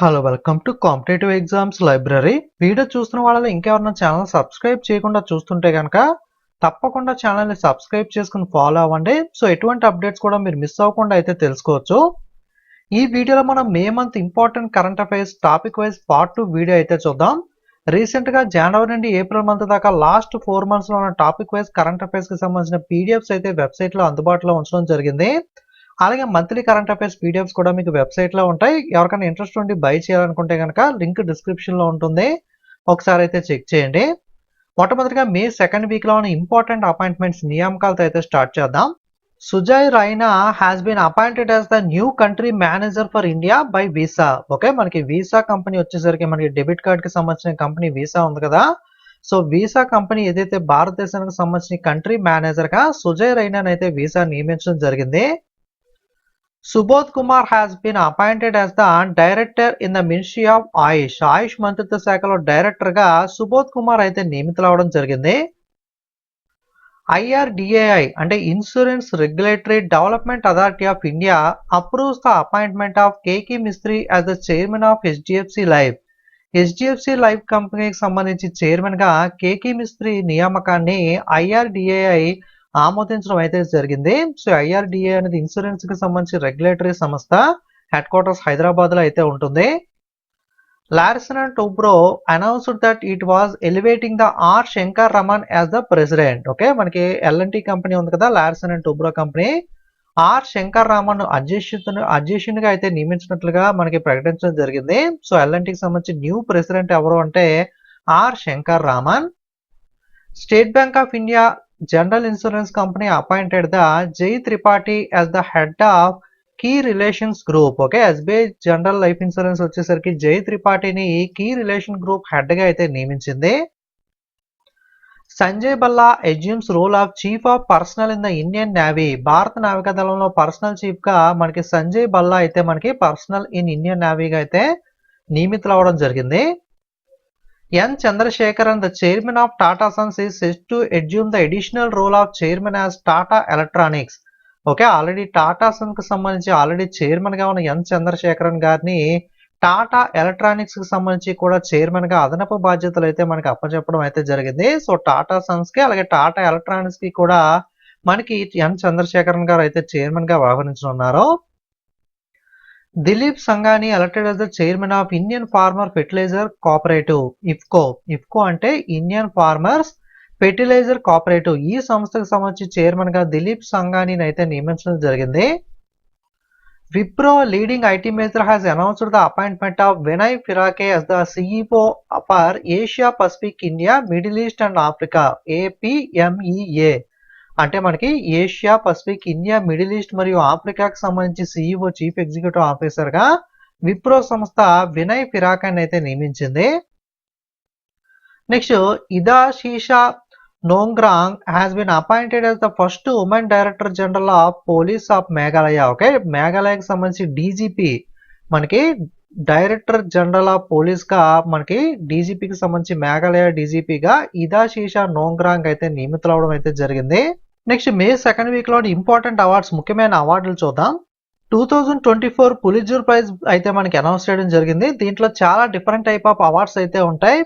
Hello welcome to competitive exams library. Video చూస్తున్న వాళ్ళలో ఇంకెవరైనా ఛానల్ సబ్స్క్రైబ్ చేయకుండా చూస్తుంటే కనుక తప్పకుండా ఛానల్ని సబ్స్క్రైబ్ చేసుకుని ఫాలో అవ్వండి. సో ఎటువంటి అప్డేట్స్ కూడా మీరు మిస్ అవ్వకుండా అయితే తెలుసుకోవచ్చు. ఈ వీడియోలో మనం May month important current affairs topic wise part 2 video అయితే చూద్దాం. రీసెంట్గా జనవరి నుండి ఏప్రిల్ మంత్ దాకా లాస్ట్ 4 monthsలో ఉన్న టాపిక్ వైజ్ కరెంట్ అఫైర్స్కి సంబంధించిన పీడిఎఫ్స్ అయితే వెబ్సైట్లో అందుబాటులో ఉంచడం జరిగింది. అలాగే మంత్లీ కరెంట్ అఫైర్స్ పీడిఎఫ్స్ కూడా మీకు వెబ్సైట్లో ఉంటాయి. ఎవరికైనా ఇంట్రెస్ట్ ఉండి బై చేయాలనుకుంటే కనుక లింక్ డిస్క్రిప్షన్లో ఉంటుంది, ఒకసారి అయితే చెక్ చేయండి. మొట్టమొదటిగా మే 2nd వీక్లో ఉన్న ఇంపార్టెంట్ అపాయింట్మెంట్స్ నియామకాలతో అయితే స్టార్ట్ చేద్దాం. Sujay Raina has been appointed as the new country manager for India by Visa. Okay, మనకి వీసా కంపెనీ వచ్చేసరికి మనకి డెబిట్ కార్డ్కి సంబంధించిన కంపెనీ వీసా ఉంది కదా. సో వీసా కంపెనీ ఏదైతే భారతదేశానికి సంబంధించిన కంట్రీ మేనేజర్గా సుజయ్ రైనాని అయితే వీసా నియమించడం జరిగింది. Subodh Kumar has been appointed as the director in the Ministry of Ayush. ఆయుష్ మంత్రిత్వ శాఖలో డైరెక్టర్ గా సుబోధ్ కుమార్ అయితే నియమితులవడం జరిగింది. IRDAI అంటే insurance regulatory development authority of India approves the appointment of Keki Mistry as the chairman of HDFC life. HDFC life కంపెనీకి సంబంధించి chairman గా కేకి మిస్త్రీ నియామకాన్ని IRDAI ఆమోదించడం అయితే జరిగింది. సో IRDA అనేది ఇన్సూరెన్స్ కి సంబంధించి రెగ్యులేటరీ సంస్థ, హెడ్ క్వార్టర్స్ హైదరాబాద్ లో అయితే ఉంటుంది. Larsen & Toubro announced that it was elevating the R. Shankar Raman as the president. Okay, మనకి L&T కంపెనీ ఉంది కదా, Larsen and Toubro company, R Shankar Raman అధ్యక్షునిగా అయితే నియమించినట్లుగా మనకి ప్రకటించడం జరిగింది. సో L&Tకి సంబంధించి న్యూ ప్రెసిడెంట్ ఎవరు అంటే R Shankar Raman. State bank of India general insurance company appointed the Jai Tripathi as the head of key relations group. Okay, SBI general life insurance వచ్చేసరికి జై త్రిపాఠిని కీ రిలేషన్ గ్రూప్ హెడ్ గా అయితే నియమించింది. Sanjay Bhalla assumes role of chief of personnel in the Indian navy. భారత నావికాదళంలో personal chief గా మనకి సంజయ్ బల్లా అయితే మనకి పర్సనల్ ఇన్ ఇండియన్ నేవీగా అయితే నియమితులవడం జరిగింది. N. Chandrasekaran, the chairman of Tata Sons, is set to assume the additional role of chairman as Tata Electronics. Okay, already Tata Sons కి సంబంధించి ఆల్రెడీ చైర్మన్ గా ఉన్న ఎన్ చంద్రశేఖరన్ గారిని టాటా ఎలక్ట్రానిక్స్ కి సంబంధించి కూడా చైర్మన్ గా అదనపు బాధ్యతలు అయితే మనకి అప్పచెప్పడం అయితే జరిగింది. సో టాటా సన్స్ కి అలాగే టాటా ఎలక్ట్రానిక్స్ కి కూడా మనకి ఎన్ చంద్రశేఖరన్ గారు అయితే చైర్మన్ గా వ్యవహరించనున్నారు. Dilip Sanghani elected as the chairman of Indian farmer fertiliser cooperative, IFFCO. IFFCO అంటే ఇండియన్ ఫార్మర్స్ ఫెర్టిలైజర్ కోఆపరేటివ్. ఈ సంస్థకు సంబంధించి చైర్మన్ గా దిలీప్ సంఘాని అయితే నియమించడం జరిగింది. Wipro leading IT major has announced the appointment of Vinay Firake as the CEO for Asia Pacific India Middle East and Africa, APMEA. అంటే మనకి Asia Pacific India Middle East మరియు ఆఫ్రికాకి సంబంధించి CEO చీఫ్ ఎగ్జిక్యూటివ్ ఆఫీసర్ గా విప్రో సంస్థ వినయ్ ఫిరాకాన్ అయితే నియమించింది. Next, Idashisha Nongrang has been appointed as the first women director general of police of Meghalaya. Okay, మేఘాలయకి సంబంధించి డీజీపీ మనకి డైరెక్టర్ జనరల్ ఆఫ్ పోలీస్ గా మనకి డీజీపీకి సంబంధించి మేఘాలయ డీజీపీగా ఇదాశీషా నోంగ్రాంగ్ అయితే నియమితులవడం అయితే జరిగింది. నెక్స్ట్, మే 2nd వీక్లో ఇంపార్టెంట్ అవార్డ్స్, ముఖ్యమైన అవార్డులు చూద్దాం. 2024 పులిట్జర్ ప్రైజ్ అయితే మనకి అనౌన్స్ చేయడం జరిగింది. దీంట్లో చాలా డిఫరెంట్ టైప్ ఆఫ్ అవార్డ్స్ అయితే ఉంటాయి.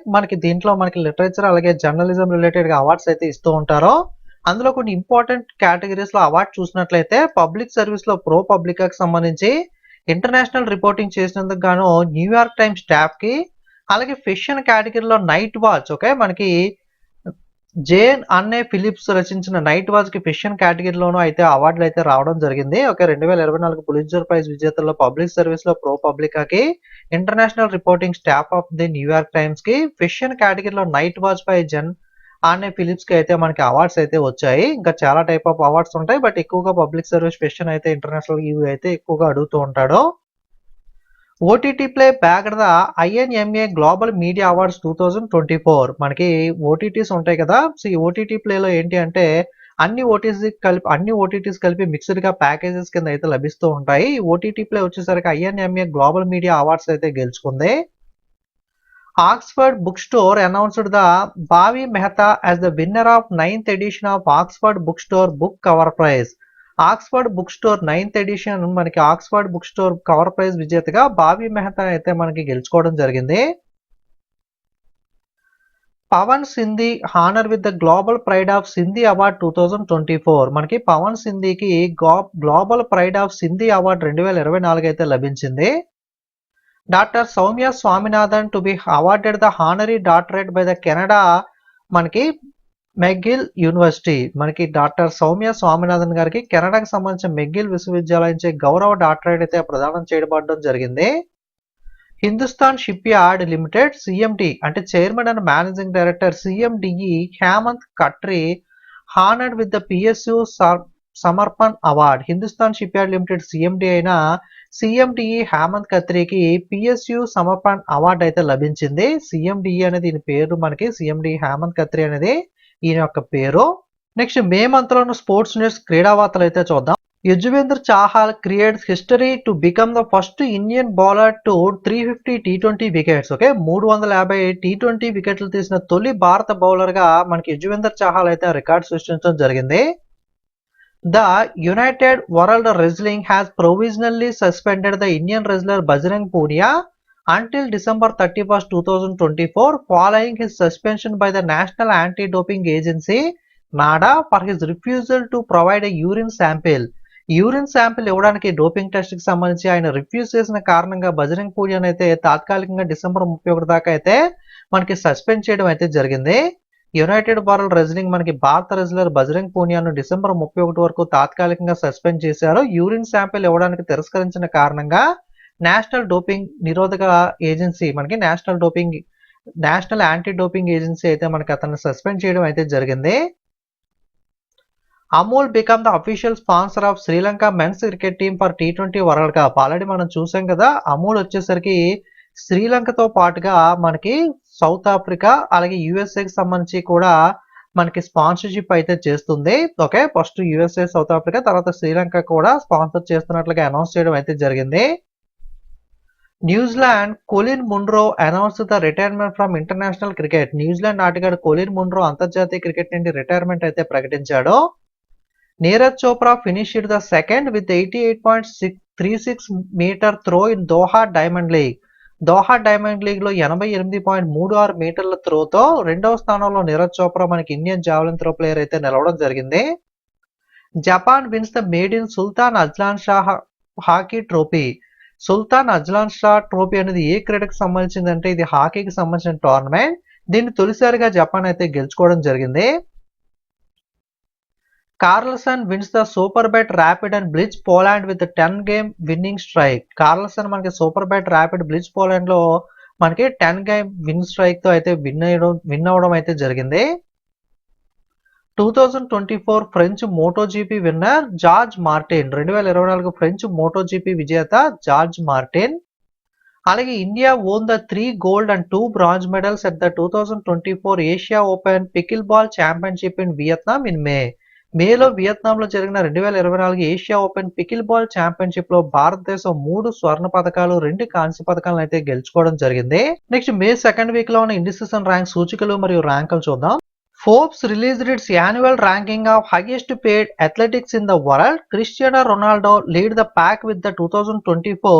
దీంట్లో మనకి లిటరేచర్ అలాగే జర్నలిజం రిలేటెడ్ గా అవార్డ్స్ అయితే ఇస్తూ ఉంటారు. అందులో కొన్ని ఇంపార్టెంట్ కేటగిరీస్ లో అవార్డు చూసినట్లయితే పబ్లిక్ సర్వీస్ లో ప్రో పబ్లికాకి సంబంధించి ఇంటర్నేషనల్ రిపోర్టింగ్ చేసినందుకు గాను న్యూయార్క్ టైమ్స్ స్టాఫ్ కి, అలాగే ఫిక్షన్ కేటగిరీలో నైట్ వాచ్, ఓకే మనకి జేన్ అన్నే ఫిలిప్స్ రచించిన నైట్ వాచ్ కి ఫిక్షన్ కేటగిరీలోనూ అయితే అవార్డులు అయితే రావడం జరిగింది. ఓకే, 2024 పులిట్జర్ ప్రైజ్ విజేతల్లో పబ్లిక్ సర్వీస్ లో ప్రో పబ్లికాకి, international reporting staff of the New York Times కి, ఫిక్షన్ కేటగిరీలో నైట్ వాచ్ పై జెన్ అన్నే ఫిలిప్స్ కి అయితే మనకి అవార్డ్స్ అయితే వచ్చాయి. ఇంకా చాలా టైప్ ఆఫ్ అవార్డ్స్ ఉంటాయి, బట్ ఎక్కువగా పబ్లిక్ సర్వీస్ ఫిక్షన్ అయితే ఇంటర్నేషనల్ ఇవి అయితే ఎక్కువగా అడుగుతూ ఉంటాడు. OTT play బ్యాగ్డ్ the INMA global media awards 2024. మనకి ఓటీటీస్ ఉంటాయి కదా. సో ఈ ఓటీటీ ప్లేలో ఏంటి అంటే అన్ని ఓటీటీస్ కలిపి మిక్స్డ్ గా ప్యాకేజెస్ కింద అయితే లభిస్తూ ఉంటాయి. ఈ ఓటీటీ ప్లే వచ్చేసరికి INMA గ్లోబల్ మీడియా అవార్డ్స్ అయితే గెలుచుకుంది. Oxford book store announced the Bhavi Mehta as the winner of 9th edition of Oxford book store book cover prize. Oxford book store 9th edition మనకి Oxford book store cover prize విజేతగా బాబీ మెహతా అయితే మనకి గెలుచుకోవడం జరిగింది. Pavan Sindhi honour with the global pride of Sindhi award 2024. మనకి పవన్ సింధీకి global pride of Sindhi award 2024 అయితే లభించింది. Doctor Soumya Swaminathan to be awarded the honorary doctorate by the Canada మనకి మెగ్గిల్ యూనివర్సిటీ. మనకి డాక్టర్ సౌమ్య స్వామినాథన్ గారికి కెనడాకి సంబంధించిన మెగ్గిల్ విశ్వవిద్యాలయం చే గౌరవ డాక్టరేట్ అయితే ప్రదానం చేయబడడం జరిగింది. Hindustan shipyard limited CMD అంటే chairman and managing director CMDE Hemant Khatri honoured with the PSU Samarpan award. Hindustan shipyard limited CMD అయిన సిఎండిఈ హేమంత్ కత్రీకి పిఎస్యు సమర్పణ్ అవార్డు అయితే లభించింది. సిఎండిఈ అనేది ఈయన పేరు, మనకి సిఎండి హేమంత్ కత్రీ అనేది ఈయన యొక్క పేరు. నెక్స్ట్ మే మంత్ లో స్పోర్ట్స్ న్యూస్ క్రీడా వార్తలు అయితే చూద్దాం. Yuzvendra Chahal creates history to become the first Indian bowler to 350 T20 wickets. Okay, 350 T20 వికెట్లు తీసిన తొలి భారత బౌలర్ గా మనకి యుజ్వేంద్ర చాహల్ అయితే రికార్డ్ సృష్టించడం జరిగింది. The United world wrestling has provisionally suspended the Indian wrestler Bajrang Punia until December 31st, 2024 following his suspension by the National Anti-Doping Agency NADA for his refusal to provide a urine sample. Urine sample ఇవ్వడానికి doping test కి సంబంధించి ఆయన refuse చేసిన కారణంగా బజరంగ్ పూనియాని అయితే తాత్కాలికంగా December 31 దాకా అయితే మనకి సస్పెండ్ చేయడం అయితే జరిగింది. యునైటెడ్ వరల్డ్ రెజ్లింగ్ మనకి భారత రెజ్లర్ బజరంగ్ పూనియాను డిసెంబర్ 31 వరకు తాత్కాలికంగా సస్పెండ్ చేశారు. యూరిన్ శాంపిల్ ఇవ్వడానికి తిరస్కరించిన కారణంగా నేషనల్ డోపింగ్ నిరోధక ఏజెన్సీ మనకి నేషనల్ యాంటీ డోపింగ్ ఏజెన్సీ అయితే మనకి అతన్ని సస్పెండ్ చేయడం అయితే జరిగింది. Amul become the official sponsor of Sri Lanka men's cricket team for T20 world cup. Already మనం చూసాం కదా, అమూల్ వచ్చేసరికి శ్రీలంకతో పాటుగా మనకి సౌత్ ఆఫ్రికా అలాగే యుఎస్ఏకి సంబంధించి కూడా మనకి స్పాన్సర్షిప్ అయితే చేస్తుంది. Okay, first USA, South Africa, తర్వాత శ్రీలంక కూడా స్పాన్సర్ చేస్తున్నట్లుగా అనౌన్స్ చేయడం అయితే జరిగింది. New Zealand Colin Munro announce the retirement from international cricket. New Zealand ఆటగాడు కొలిన్ మున్రో అంతర్జాతీయ క్రికెట్ నుండి రిటైర్మెంట్ అయితే ప్రకటించాడు. Neeraj Chopra finished the second with 88.36 metre throw in Doha diamond league. Doha diamond league లో 88.36 మీటర్ల త్రోతో రెండవ స్థానంలో నీరజ్ చోప్రా మనకి ఇండియన్ జావెలిన్ త్రో ప్లేయర్ అయితే నిలవడం జరిగింది. Japan wins the made in Sultan Azlan Shah hockey trophy. Sultan Azlan Shah trophy అనేది ఏ క్రీడకు సంబంధించిందంటే ఇది హాకీకి సంబంధించిన టోర్నమెంట్. దీన్ని తొలిసారిగా జపాన్ అయితే గెలుచుకోవడం జరిగింది. Carlsen wins the Superbet rapid and blitz Poland with 10 game winning strike. Carlsen మనకి Superbet rapid blitz Poland లో మనకి 10 గేమ్ విన్ స్ట్రైక్ తో అయితే విన్ అవడం అయితే జరిగింది. 2024 French MotoGP winner George Martin. 2024 French MotoGP విజేత జార్జ్ మార్టిన్. అలాగే India own the 3 gold and 2 bronze medals at the 2024 Asia open pickle ball championship in Vietnam in మేలో వియత్నాంలో జరిగిన 2024 Asia open pickle ball championship లో భారతదేశం 3 స్వర్ణ పథకాలు 2 కాంస్య పథకాలను అయితే గెలుచుకోవడం జరిగింది. నెక్స్ట్ మే సెకండ్ వీక్ లో ఉన్న ఇండిసిషన్ ర్యాంక్ సూచికలు మరియు ర్యాంకులు చూద్దాం. Forbes released it's annual ranking of highest paid athletics in the world. Cristiano Ronaldo lead the pack with the 2024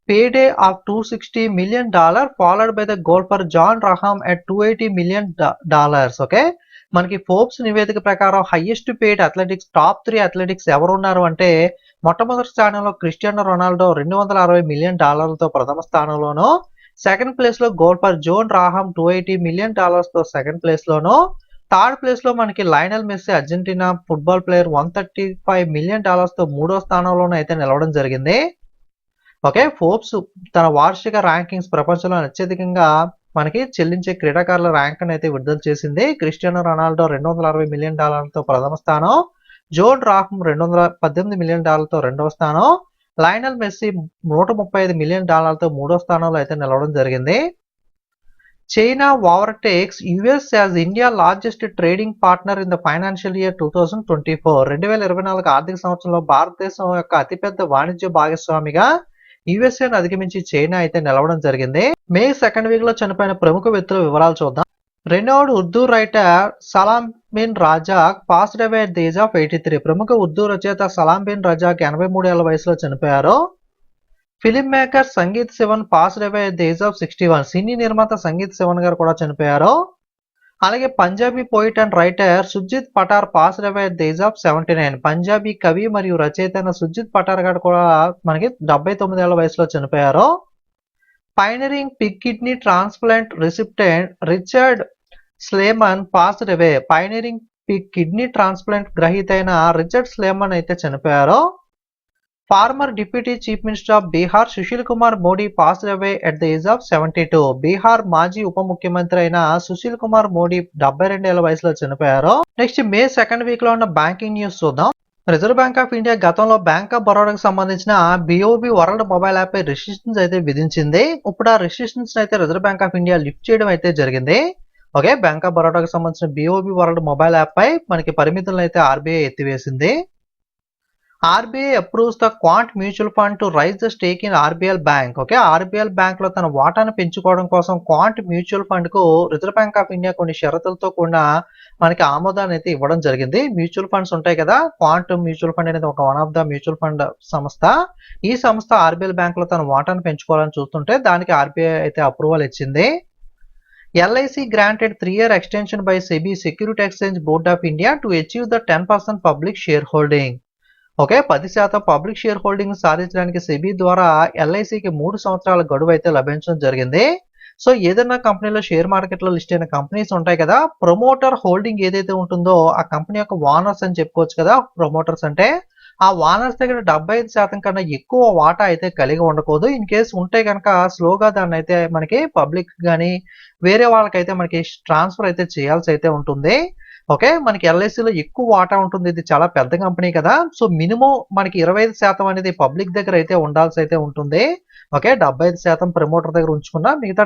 payday of $260 million, followed by the golfer Jon Rahm at $280 million. Okay, మనకి Forbes నివేదిక ప్రకారం highest paid athletics top 3 athletics ఎవరు ఉన్నారు అంటే మొట్టమొదటి స్థానంలో Cristiano Ronaldo $260 million తో ప్రథమ స్థానంలోను, సెకండ్ ప్లేస్ లో గోల్ఫర్ జోన్ రాహమ్ $280 మిలియన్ తో సెకండ్ ప్లేస్ లోను, థర్డ్ ప్లేస్ లో మనకి Lionel Messi Argentina football player $135 million తో మూడో స్థానంలోనూ అయితే నిలవడం జరిగింది. ఓకే, ఫోర్బ్స్ తన వార్షిక ర్యాంకింగ్స్ ప్రపంచంలో అత్యధికంగా మనకి చెల్లించే క్రీడాకారుల ర్యాంక్ అయితే విడుదల చేసింది. క్రిస్టియానో రొనాల్డో $260 మిలియన్ తో ప్రథమ స్థానం, జోన్ రాహమ్ $218 మిలియన్ తో రెండవ స్థానం, లయనల్ మెస్సీ $135 మిలియన్ తో మూడో స్థానంలో అయితే నిలవడం జరిగింది. China overtakes US as India largest trading partner in the financial year 2024. 2024 ఆర్థిక సంవత్సరంలో భారతదేశం యొక్క అతిపెద్ద వాణిజ్య భాగస్వామిగా యుఎస్ఏను అధిగమించి చైనా అయితే నిలవడం జరిగింది. మే సెకండ్ వీక్ లో చనిపోయిన ప్రముఖ వ్యక్తుల వివరాలు చూద్దాం. Renowned Urdu writer Salam bin Razak passed away at the age of 83. ప్రముఖ ఉర్దూ రచయిత సలాం బిన్ రజాక్ 83 ఏళ్ల వయసులో చనిపోయారు. Filmmaker Sangeeth Sivan passed away at the age of 61. సినీ నిర్మాత సంగీత్ శివన్ గారు కూడా చనిపోయారు. అలాగే Punjabi poet and writer Surjit Patar passed away at the age of 79. Punjabi కవి మరియు రచయిత అయిన సుజిత్ పటార్ గారు కూడా మనకి 79 ఏళ్ల వయసులో చనిపోయారు. Pioneering pig kidney transplant recipient Richard Slayman passed away. Pioneering pig kidney transplant గ్రహీత అయిన రిచర్డ్ స్లేమన్ అయితే చనిపోయారు. Former deputy chief minister of Bihar Sushil Kumar Modi passed away at the age of 72. Bihar మాజీ ఉప ముఖ్యమంత్రి అయిన సుశీల్ కుమార్ మోడీ 72 ఏళ్ల వయసులో చనిపోయారు. నెక్స్ట్ మే సెకండ్ వీక్ లో ఉన్న బ్యాంకింగ్ న్యూస్ చూద్దాం. రిజర్వ్ బ్యాంక్ ఆఫ్ ఇండియా గతంలో బ్యాంక్ ఆఫ్ బరోడాకి సంబంధించిన బిఓబి వరల్డ్ మొబైల్ యాప్ పై రిస్ట్రిక్షన్స్ అయితే విధించింది. ఇప్పుడు ఆ రిస్ట్రిక్షన్స్ అయితే reserve bank of India lift చేయడం అయితే జరిగింది. ఓకే, బ్యాంక్ ఆఫ్ బరోడాకి సంబంధించిన బిఓబి వరల్డ్ మొబైల్ యాప్ పై మనకి పరిమితులను అయితే ఆర్బీఐ ఎత్తివేసింది. RBI approves the Quant mutual fund to raise the stake in RBL bank. Okay, RBL bank లో తన వాటాను పెంచుకోవడం కోసం క్వాంట్ మ్యూచువల్ ఫండ్ కు రిజర్వ్ బ్యాంక్ ఆఫ్ ఇండియా కొన్ని షరతులతో కూడా మనకి ఆమోదాన్ని అయితే ఇవ్వడం జరిగింది. మ్యూచువల్ ఫండ్స్ ఉంటాయి కదా, క్వాంట్ మ్యూచువల్ ఫండ్ అనేది ఒక one of the mutual fund సంస్థ. ఈ సంస్థ ఆర్బీఎల్ బ్యాంక్ లో తన వాటాను పెంచుకోవాలని చూస్తుంటే దానికి ఆర్బీఐ అయితే అప్రూవల్ ఇచ్చింది. LIC granted 3-year extension by SEBI security exchange board of India to achieve the 10% public share holding. Okay, 10% public share holding సాధించడానికి సెబీ ద్వారా ఎల్ఐసికి 3 సంవత్సరాల గడువు అయితే లభించడం జరిగింది. సో ఏదైనా కంపెనీలో షేర్ మార్కెట్ లో లిస్ట్ అయిన కంపెనీస్ ఉంటాయి కదా, ప్రమోటర్ హోల్డింగ్ ఏదైతే ఉంటుందో ఆ కంపెనీ యొక్క ఓనర్స్ అని చెప్పుకోవచ్చు కదా. ప్రమోటర్స్ అంటే ఆ ఓనర్స్ దగ్గర 75% కన్నా ఎక్కువ వాటా అయితే కలిగి ఉండకూడదు. ఇన్ కేసు ఉంటే కనుక స్లోగా దాన్ని అయితే మనకి పబ్లిక్ కానీ వేరే వాళ్ళకైతే మనకి ట్రాన్స్ఫర్ అయితే చేయాల్సి అయితే ఉంటుంది. ఓకే, మనకి ఎల్ఐసిలో ఎక్కువ వాటా ఉంటుంది, ఇది చాలా పెద్ద కంపెనీ కదా. సో మినిమం మనకి 25% అనేది పబ్లిక్ దగ్గర అయితే ఉండాల్సి అయితే ఉంటుంది. ఓకే, 75% ప్రమోటర్ దగ్గర ఉంచుకున్నా మిగతా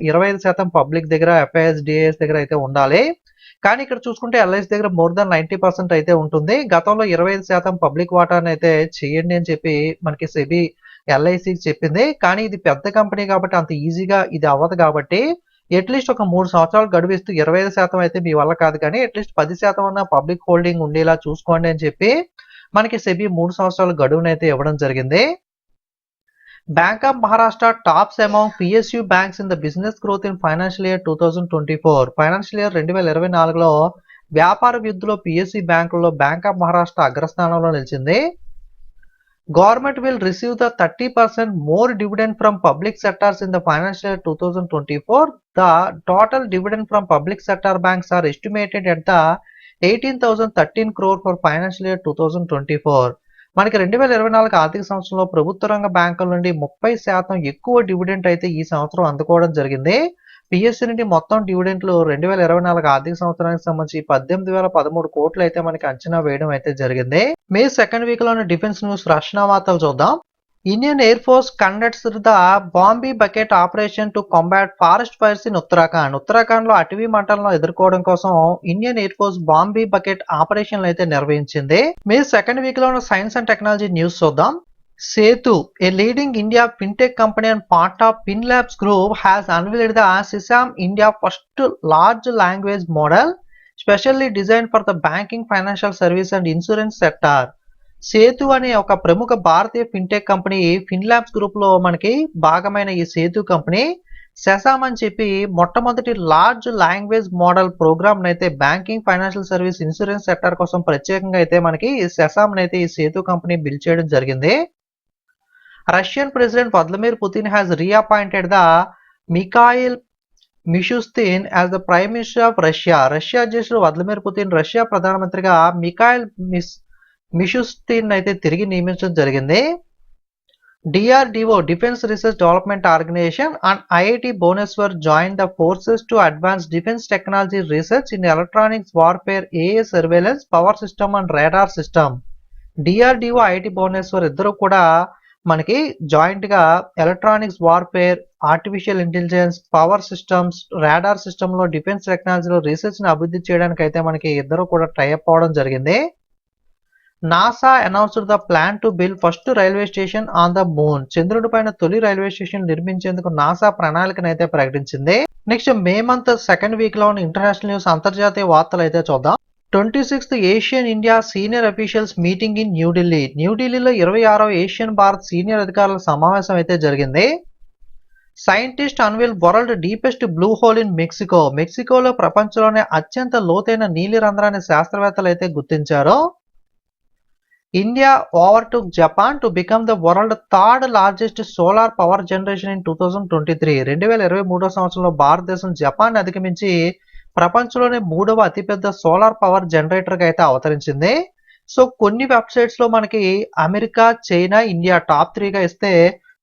25% పబ్లిక్ దగ్గర ఎఫ్ఐఎస్ డిఐఎస్ దగ్గర అయితే ఉండాలి. కానీ ఇక్కడ చూసుకుంటే ఎల్ఐసి దగ్గర మోర్ దాన్ 90% అయితే ఉంటుంది. గతంలో 25% పబ్లిక్ వాటాను అయితే చేయండి అని చెప్పి మనకి సెబీ ఎల్ఐసికి చెప్పింది. కానీ ఇది పెద్ద కంపెనీ కాబట్టి అంత ఈజీగా ఇది అవ్వదు కాబట్టి అట్లీస్ట్ ఒక 3 సంవత్సరాలు గడువిస్తూ 25% అయితే మీ వల్ల కాదు, కానీ అట్లీస్ట్ 10% అన్న పబ్లిక్ హోల్డింగ్ ఉండేలా చూసుకోండి అని చెప్పి మనకి సెబీ 3 సంవత్సరాల గడువును అయితే ఇవ్వడం జరిగింది. Bank of Maharashtra tops among PSU banks in the business growth in financial year 2024. Financial year 2024లో వ్యాపార వృద్ధిలో పిఎస్యు బ్యాంకులలో బ్యాంక్ ఆఫ్ మహారాష్ట్ర అగ్రస్థానంలో నిలిచింది. Government will receive the 30% more dividend from public sectors in the financial year 2024. The total dividend from public sector banks are estimated at the 18,013 crore for financial year 2024. మనకి 2024 ఆర్థిక సంవత్సరంలో ప్రభుత్వ రంగ బ్యాంకుల నుండి 30% ఎక్కువ డివిడెంట్ అయితే ఈ సంవత్సరం అందుకోవడం జరిగింది. పిఎస్సి నుండి మొత్తం డివిడెంట్లు 2024 ఆర్థిక సంవత్సరానికి సంబంధించి 18,013 కోట్లు అయితే మనకి అంచనా వేయడం అయితే జరిగింది. మే సెకండ్ వీక్ లోని డిఫెన్స్ న్యూస్ రక్షణ వార్తలు చూద్దాం. Indian air force conducts the Bambi bucket operation to combat forest fires in Uttarakhand. Uttarakhand లో అటవీ మంటలను ఎదుర్కోవడం కోసం Indian air force Bambi bucket ఆపరేషన్లు అయితే నిర్వహించింది. మే సెకండ్ వీక్ లో సైన్స్ అండ్ టెక్నాలజీ న్యూస్ చూద్దాం. Setu, a leading India fintech company and part of FinLabs Group, has unveiled the Sesam India first large language model, specially designed for the banking, financial service and insurance sector. Setu అనే ఒక ప్రముఖ భారతీయ fintech company FinLabs group లో మనకి భాగమైన ఈ Setu company సెసామ్ అని చెప్పి మొట్టమొదటి లార్జ్ లాంగ్వేజ్ మోడల్ ప్రోగ్రామ్ అయితే banking, financial service, insurance sector కోసం ప్రత్యేకంగా అయితే మనకి సెసామ్ అయితే ఈ సేతు కంపెనీ బిల్డ్ చేయడం జరిగింది. Russian President Vladimir Putin has reappointed the Mikhail Mishustin as the Prime Minister of Russia. Russia అధ్యక్షుడు వ్లాదిమిర్ పుతిన్ రష్యా ప్రధానమంత్రిగా మిఖాయిల్ మిషుస్తిన్ అయితే తిరిగి నియమించడం జరిగింది. DRDO Defense Research Development Organization and IIT Bhubaneswar joined the forces to advance defense technology research in electronics warfare, AI surveillance, power system and radar system. DRDO IIT Bhubaneswar ఇద్దరు కూడా మనకి joint గా electronics warfare, artificial intelligence, power systems, radar system లో defence టెక్నాలజీలో research ని అభివృద్ధి చేయడానికి అయితే మనకి ఇద్దరు కూడా టైఅప్ అవడం జరిగింది. NASA announced the plan to build first railway station on the moon. చంద్రుడి పైన తొలి రైల్వే స్టేషన్ నిర్మించేందుకు నాసా ప్రణాళికను అయితే ప్రకటించింది. Next May month second week లో ఉన్న ఇంటర్నేషనల్ న్యూస్ అంతర్జాతీయ వార్తలు అయితే చూద్దాం. 26th Asian India senior officials meeting in New Delhi. న్యూఢిల్లీలో 26వ ఏషియన్ భారత్ సీనియర్ అధికారుల సమావేశం అయితే జరిగింది. Scientist unveil world deepest blue hole in Mexico. మెక్సికోలో ప్రపంచంలోనే అత్యంత లోతైన నీలి రంధ్రాన్ని శాస్త్రవేత్తలు అయితే గుర్తించారు. India overtook Japan to become the world third largest solar power generation in 2023. 2023 సంవత్సరంలో భారతదేశం జపాన్ అధిగమించి ప్రపంచంలోనే 3వ అతిపెద్ద సోలార్ పవర్ జనరేటర్గా అయితే అవతరించింది. సో కొన్ని వెబ్సైట్స్ లో మనకి అమెరికా, చైనా, ఇండియా టాప్ 3గా ఇస్తే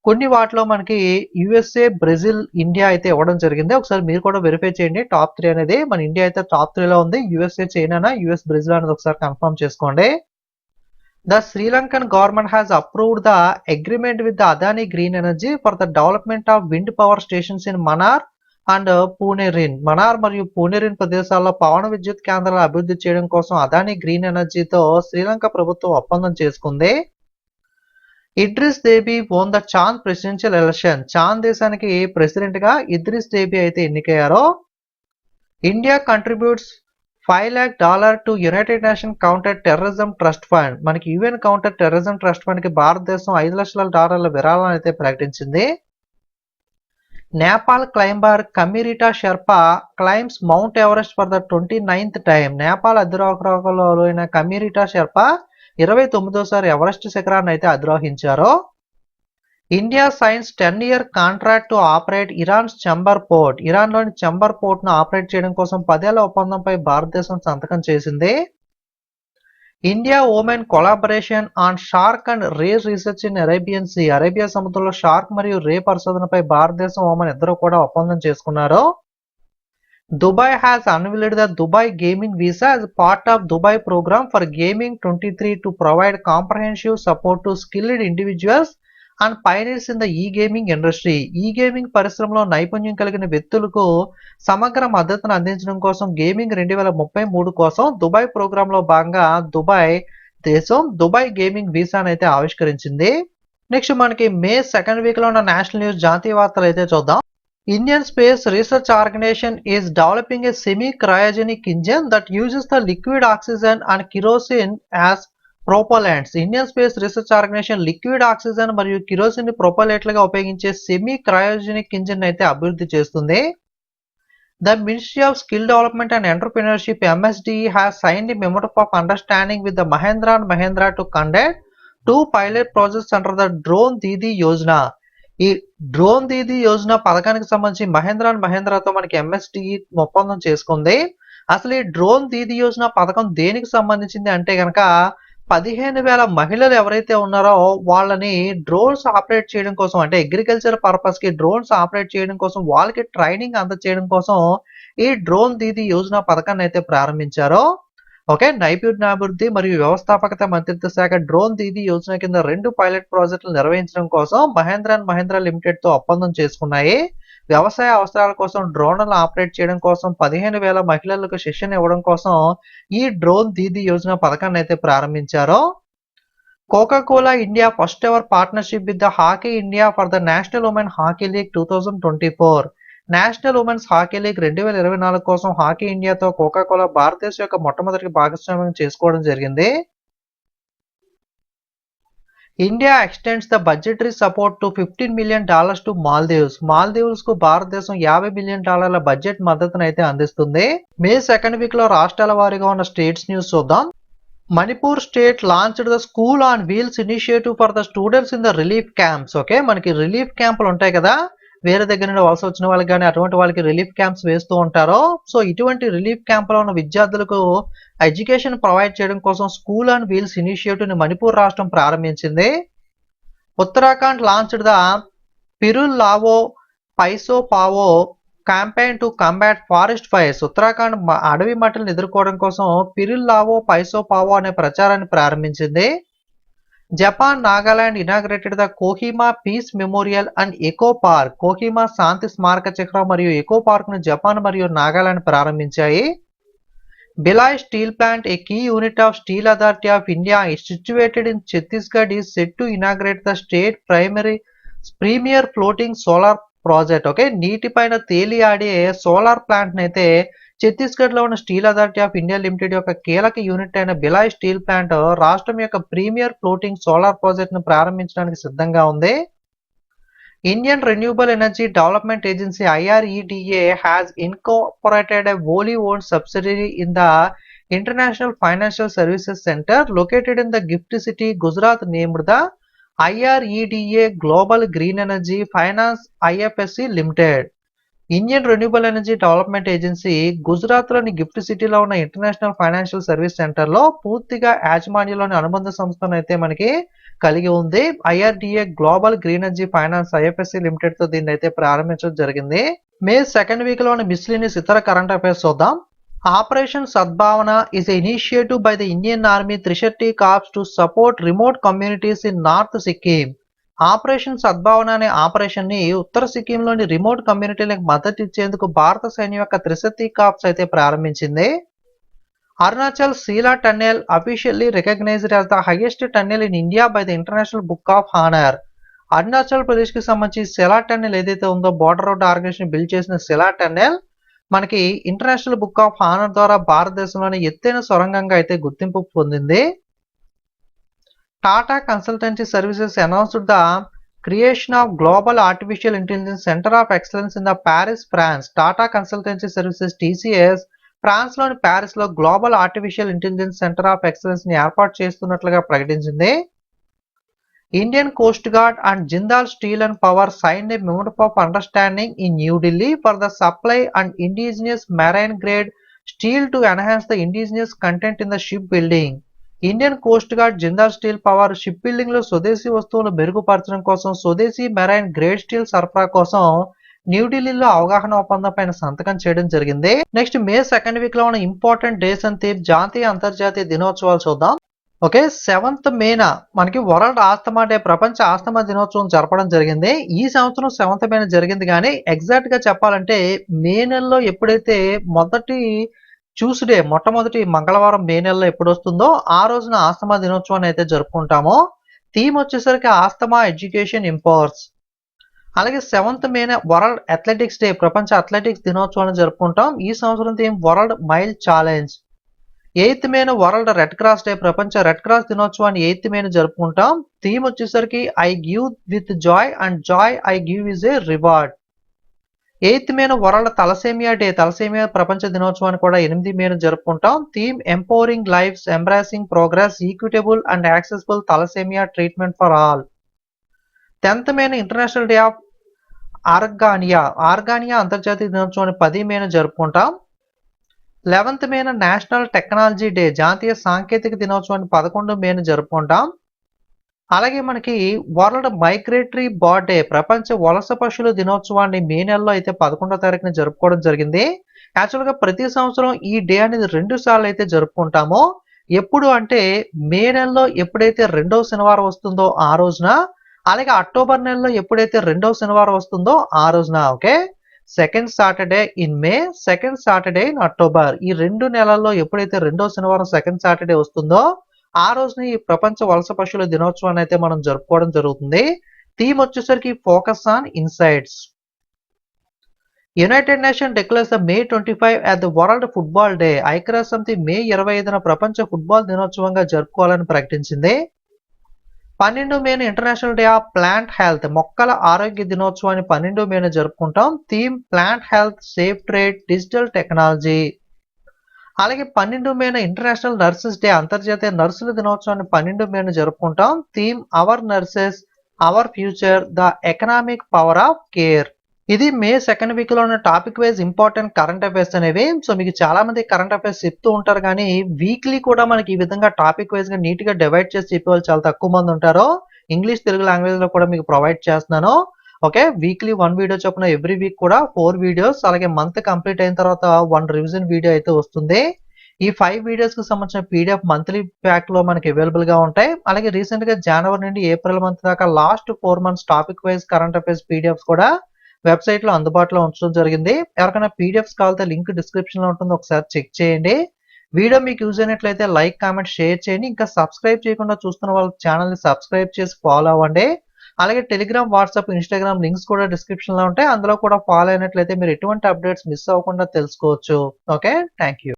కొన్ని వాటిలో మనకి యుఎస్ఏ, బ్రెజిల్, ఇండియా అయితే ఇవ్వడం జరిగింది. ఒకసారి మీరు కూడా వెరిఫై చేయండి. టాప్ 3 అనేది మన ఇండియా అయితే టాప్ 3లో ఉంది. యుఎస్ఏ, చైనా, యుఎస్, బ్రెజిల్ అనేది ఒకసారి కన్ఫర్మ్ చేసుకోండి. The Sri Lankan government has approved the agreement with the Adani Green Energy for the development of wind power stations in Mannar and Punerin. Mannar మరియు పూనెరిన్ ప్రదేశాల్లో పవన విద్యుత్ కేంద్రాలు అభివృద్ధి చేయడం కోసం అదానీ గ్రీన్ ఎనర్జీతో శ్రీలంక ప్రభుత్వం ఒప్పందం చేసుకుంది. Idriss Deby won the Chad presidential election. Chad దేశానికి ప్రెసిడెంట్ గా ఇద్రిస్ దేబీ అయితే ఎన్నికయ్యారు. India contributes $5 lakh to United Nation counter terrorism trust fund. మనకి UN counter terrorism trust fund కి భారతదేశం $5 లక్షల విరాళాలను అయితే ప్రకటించింది. Nepal climber Kami Rita Sherpa climbs Mount Everest for the 29th time. Nepal అధిరోహకులైన కమిరిటా షెర్పా 29వ ఎవరెస్ట్ శిఖరాన్ని అయితే అధిరోహించారు. India signs 10-year contract to operate Iran's chamber port. ఇరాన్లోని చంబర్ పోర్ట్ ను ఆపరేట్ చేయడం కోసం 10 ఏళ్ల ఒప్పందంపై భారతదేశం సంతకం చేసింది. India Oman collaboration on shark and ray research in Arabian Sea. Arabia సముద్రంలో షార్క్ మరియు రే పరిశోధనపై భారతదేశం, ఓమెన్ ఇద్దరు కూడా ఒప్పందం చేసుకున్నారు. Dubai has unveiled the Dubai gaming visa as part of Dubai programme for gaming 23 to provide comprehensive support to skilled individuals and pioneers in the e gaming industry. ఈ gaming పరిశ్రమలో నైపుణ్యం కలిగిన వ్యక్తులకు సమగ్ర మద్దతును అందించడం కోసం గేమింగ్ 2033 కోసం దుబాయ్ ప్రోగ్రామ్ లో భాగంగా దుబాయ్ దేశం దుబాయ్ గేమింగ్ వీసాను అయితే ఆవిష్కరించింది. నెక్స్ట్ మనకి మే సెకండ్ వీక్ లో ఉన్న నేషనల్ న్యూస్ జాతీయ వార్తలు అయితే చూద్దాం. Indian Space Research Organisation is developing a semi cryogenic engine that uses the liquid oxygen and kerosene as propellants. Indian Space Research Organisation liquid oxygen మరియు kerosene ని ప్రొపలెంట్లుగా ఉపయోగించే సెమీ క్రయోజెనిక్ ఇంజిన్ అయితే అభివృద్ధి చేస్తుంది. The Ministry of Skill Development and Entrepreneurship MSDE has signed memorandum of understanding with the Mahindra and Mahindra to conduct 2 pilot projects under the drone Didi Yojana. ఈ drone Didi Yojana పథకానికి సంబంధించి మహేంద్ర అండ్ మహేంద్రతో మనకి MSDE ఒప్పందం చేసుకుంది. అసలు ఈ డ్రోన్ దీదీ యోజన పథకం దేనికి సంబంధించింది అంటే కనుక 15,000 మహిళలు ఎవరైతే ఉన్నారో వాళ్ళని డ్రోన్స్ ఆపరేట్ చేయడం కోసం, అంటే అగ్రికల్చర్ పర్పస్ కి డ్రోన్స్ ఆపరేట్ చేయడం కోసం వాళ్ళకి ట్రైనింగ్ అందచేయడం కోసం ఈ డ్రోన్ దీదీ యోజన పథకాన్ని అయితే ప్రారంభించారు. ఓకే, నైపుణ్యాభివృద్ధి మరియు వ్యవస్థాపకత మంత్రిత్వ శాఖ డ్రోన్ దీదీ యోజన కింద 2 పైలట్ ప్రాజెక్టులు నిర్వహించడం కోసం మహేంద్ర అండ్ మహేంద్ర లిమిటెడ్ తో ఒప్పందం చేసుకున్నాయి. వ్యవసాయ అవసరాల కోసం డ్రోన్లను ఆపరేట్ చేయడం కోసం 15,000 మహిళలకు శిక్షణ ఇవ్వడం కోసం ఈ డ్రోన్ దీదీ యోజన పథకాన్ని అయితే ప్రారంభించారు. Coca-Cola India first ever partnership with the hockey India for the national women hockey league 2024. National women's hockey league 2024 కోసం హాకీ ఇండియాతో కోకా-కోలా భారతదేశం యొక్క మొట్టమొదటి భాగస్వామ్యం చేసుకోవడం జరిగింది. India extends the budgetary support to $15 million to Maldives. Maldives కు భారతదేశం $50 million బడ్జెట్ మద్దతును అయితే అందిస్తుంది. మే సెకండ్ వీక్ లో రాష్ట్రాల వారీగా ఉన్న స్టేట్స్ న్యూస్ చూద్దాం. Manipur state launched the school on wheels initiative for the students in the relief camps. Okay, మనకి రిలీఫ్ క్యాంపులు ఉంటాయి కదా, వేరే దగ్గర నుండి వలస వచ్చిన వాళ్ళకి కానీ అటువంటి వాళ్ళకి రిలీఫ్ క్యాంప్స్ వేస్తూ ఉంటారు. సో ఇటువంటి రిలీఫ్ క్యాంప్ లో ఉన్న విద్యార్థులకు ఎడ్యుకేషన్ ప్రొవైడ్ చేయడం కోసం స్కూల్ ఆన్ వీల్స్ ఇనిషియేటివ్ ని మణిపూర్ రాష్ట్రం ప్రారంభించింది. Uttarakhand launched the Pirul Lao Paise Pao campaign to combat forest fires. Uttarakhand అడవి మంటలను ఎదుర్కోవడం కోసం పిరుల్ లావో పైసో పావో అనే ప్రచారాన్ని ప్రారంభించింది. Japan Nagaland inaugurated the Kohima peace memorial and eco park. Kohima శాంతి స్మారక చిహ్నం మరియు ఎకో పార్క్ ను జపాన్ మరియు నాగాలాండ్ ప్రారంభించాయి. Bhilai steel plant, a key unit of Steel Authority of India situated in Chhattisgarh is set to inaugurate the state premier floating solar project. Okay, నీటిపైన తేలియాడే solar plant అయితే ఛత్తీస్గఢ్ లో ఉన్న Steel Authority of India Limited యొక్క కీలక unit అయిన Bhilai steel plant రాష్ట్రం యొక్క ప్రీమియర్ ఫ్లోటింగ్ సోలార్ ప్రాజెక్ట్ ను ప్రారంభించడానికి సిద్ధంగా ఉంది. Indian Renewable Energy Development Agency IREDA has incorporated a wholly owned subsidiary in the International Financial Services Center located in the Gift City, Gujarat, named the IREDA Global Green Energy Finance IFSC Limited. Indian renewable energy development agency గుజరాత్లోని gift సిటీలో ఉన్న international financial service సెంటర్లో పూర్తిగా యాజమాన్యంలోని అనుబంధ సంస్థను అయితే మనకి కలిగి ఉంది. IREDA Global Green Energy Finance IFSC Limited తో దీన్ని అయితే ప్రారంభించడం జరిగింది. మే సెకండ్ వీక్ లోని మిస్లీనియస్ ఇతర కరెంట్ అఫైర్స్ చూద్దాం. Operation Sadbhavana is a initiative by the Indian Army 330 Corps to support remote communities in North Sikkim. Operation Sadbhavana అనే ఆపరేషన్ ని ఉత్తర సిక్కింలోని రిమోట్ కమ్యూనిటీలకు మద్దతు ఇచ్చేందుకు భారత సైన్యం యొక్క 330 కార్ప్స్ అయితే ప్రారంభించింది. Arunachal Sela tunnel officially recognised as the highest tunnel in India by the International Book of Honour. Arunachal Pradesh కి సంబంధించి సెలా టన్నెల్ ఏదైతే ఉందో బోర్డర్ రోడ్ ఆర్గనైజేషన్ బిల్డ్ చేసిన సెలా టన్నెల్ మనకి ఇంటర్నేషనల్ బుక్ ఆఫ్ హానర్ ద్వారా భారతదేశంలోని ఎత్తైన సొరంగంగా అయితే గుర్తింపు పొందింది. Tata Consultancy Services announced the creation of Global Artificial Intelligence Center of Excellence in the Paris, France. Tata Consultancy Services TCS France లోని ప్యారిస్ లో global artificial intelligence centre of excellence ని ఏర్పాటు చేస్తున్నట్లుగా ప్రకటించింది. Indian coast guard and Jindal steel and power signed a memorandum of understanding in New Delhi for the supply and indigenous marine grade steel to enhance the indigenous content in the ship building. Indian coast guard Jindal steel power ship building లో స్వదేశీ వస్తువులు మెరుగుపరచడం కోసం స్వదేశీ marine grade steel సరఫరా కోసం న్యూఢిల్లీలో అవగాహన ఒప్పందం పైన సంతకం చేయడం జరిగింది. నెక్స్ట్ మే సెకండ్ వీక్ లో ఉన్న ఇంపార్టెంట్ డేస్ అండ్ థీమ్ జాతీయ అంతర్జాతీయ దినోత్సవాలు చూద్దాం. ఓకే, 7th మేన మనకి వరల్డ్ ఆస్తమా డే, ప్రపంచ ఆస్తమా దినోత్సవం జరపడం జరిగింది. ఈ సంవత్సరం 7th మేన జరిగింది, కానీ ఎగ్జాక్ట్ గా చెప్పాలంటే మే నెలలో ఎప్పుడైతే మొట్టమొదటి మంగళవారం మే నెలలో ఎప్పుడు వస్తుందో ఆ రోజున ఆస్తమా దినోత్సవాన్ని అయితే జరుపుకుంటామో. థీమ్ వచ్చేసరికి ఆస్తమా ఎడ్యుకేషన్ ఇంపవర్స్. అలాగే 7th మేన వరల్డ్ అథ్లెటిక్స్ డే, ప్రపంచ అథ్లెటిక్స్ దినోత్సవాన్ని జరుపుకుంటాం. ఈ సంవత్సరం theme world mile challenge. 8th మేన వరల్డ్ రెడ్ క్రాస్ డే, ప్రపంచ రెడ్ క్రాస్ దినోత్సవాన్ని 8th మేన జరుపుకుంటాం. థీమ్ వచ్చేసరికి I give with joy and joy I give is a reward. 8th మేన వరల్డ్ తలసేమియా డే, తలసేమియా ప్రపంచ దినోత్సవాన్ని కూడా 8th మేన జరుపుకుంటాం. Theme empowering lives, embracing progress, equitable and accessible thalassaemia treatment for all. 10th మేన international day of Argania, Argania అంతర్జాతీయ దినోత్సవాన్ని 10 మేన జరుపుకుంటాం. 11th మేన నేషనల్ టెక్నాలజీ డే, జాతీయ సాంకేతిక దినోత్సవాన్ని 11 మేన జరుపుకుంటాం. అలాగే మనకి వరల్డ్ మైగ్రేటరీ బర్డ్ డే, ప్రపంచ వలస పశువుల దినోత్సవాన్ని మే నెలలో అయితే 11వ తారీఖున జరుపుకోవడం జరిగింది. యాక్చువల్ గా ప్రతి సంవత్సరం ఈ డే అనేది 2 సార్లు అయితే జరుపుకుంటామో. ఎప్పుడు అంటే మే నెలలో ఎప్పుడైతే 2వ శనివారం వస్తుందో ఆ రోజున, అలాగే అక్టోబర్ నెలలో ఎప్పుడైతే 2వ శనివారం వస్తుందో ఆ రోజున. Okay, second Saturday in May, second Saturday in October, ఈ 2 నెలల్లో ఎప్పుడైతే 2వ శనివారం సెకండ్ సాటర్డే వస్తుందో ఆ రోజున ఈ ప్రపంచ వలస పశువుల దినోత్సవాన్ని అయితే మనం జరుపుకోవడం జరుగుతుంది. థీమ్ వచ్చేసరికి focus on insights. United nation declares the May 25 as the world football day. ఐక్యరాజ్య సమితి మే 25న ప్రపంచ ఫుట్బాల్ దినోత్సవంగా జరుపుకోవాలని ప్రకటించింది. 12 మేన international day of plant health, మొక్కల ఆరోగ్య దినోత్సవాన్ని 12 మేన జరుపుకుంటాం. Theme plant health, safe trade, digital technology. అలాగే 12 మేన ఇంటర్నేషనల్ నర్సెస్ డే, అంతర్జాతీయ నర్సుల దినోత్సవాన్ని 12 మేన జరుపుకుంటాం. Theme our nurses, our future, the economic power of care. ఇది మే సెకండ్ వీక్ లో ఉన్న topic wise important current affairs అనేవి. సో మీకు చాలా మంది కరెంట్ అఫైర్స్ చెప్తూ ఉంటారు, కానీ వీక్లీ కూడా మనకి ఈ విధంగా టాపిక్ వైజ్ గా నీట్ గా డివైడ్ చేసి చెప్పే వాళ్ళు చాలా తక్కువ మంది ఉంటారు. ఇంగ్లీష్, తెలుగు లాంగ్వేజ్ లో కూడా మీకు ప్రొవైడ్ చేస్తున్నాను. ఓకే, వీక్లీ 1 వీడియో చొప్పున ఎవ్రీ వీక్ కూడా 4 వీడియోస్, అలాగే మంత్ కంప్లీట్ అయిన తర్వాత 1 రివిజన్ వీడియో అయితే వస్తుంది. ఈ 5 వీడియోస్ కి సంబంధించిన పీడిఎఫ్ మంత్లీ ప్యాక్ లో మనకి అవైలబుల్ గా ఉంటాయి. అలాగే రీసెంట్ గా జనవరి నుండి ఏప్రిల్ మంత్ దాకా last 4 months topic wise current affairs PDFs కూడా వెబ్సైట్ లో అందుబాటులో ఉంచడం జరిగింది. ఎవరికైనా పీడిఎఫ్స్ కావాలంటే లింక్ డిస్క్రిప్షన్ లో ఉంటుంది, ఒకసారి చెక్ చేయండి. వీడియో మీకు యూజ్ అయినట్లయితే లైక్, కామెంట్, షేర్ చేయండి. ఇంకా సబ్స్క్రైబ్ చేయకుండా చూస్తున్న వాళ్ళ ఛానల్ ని సబ్స్క్రైబ్ చేసి ఫాలో అవ్వండి. అలాగే టెలిగ్రామ్, వాట్సాప్, ఇన్స్టాగ్రామ్ లింక్స్ కూడా డిస్క్రిప్షన్లో ఉంటాయి. అందులో కూడా ఫాలో అయినట్లయితే మీరు ఎటువంటి అప్డేట్స్ మిస్ అవ్వకుండా తెలుసుకోవచ్చు. Okay, thank you.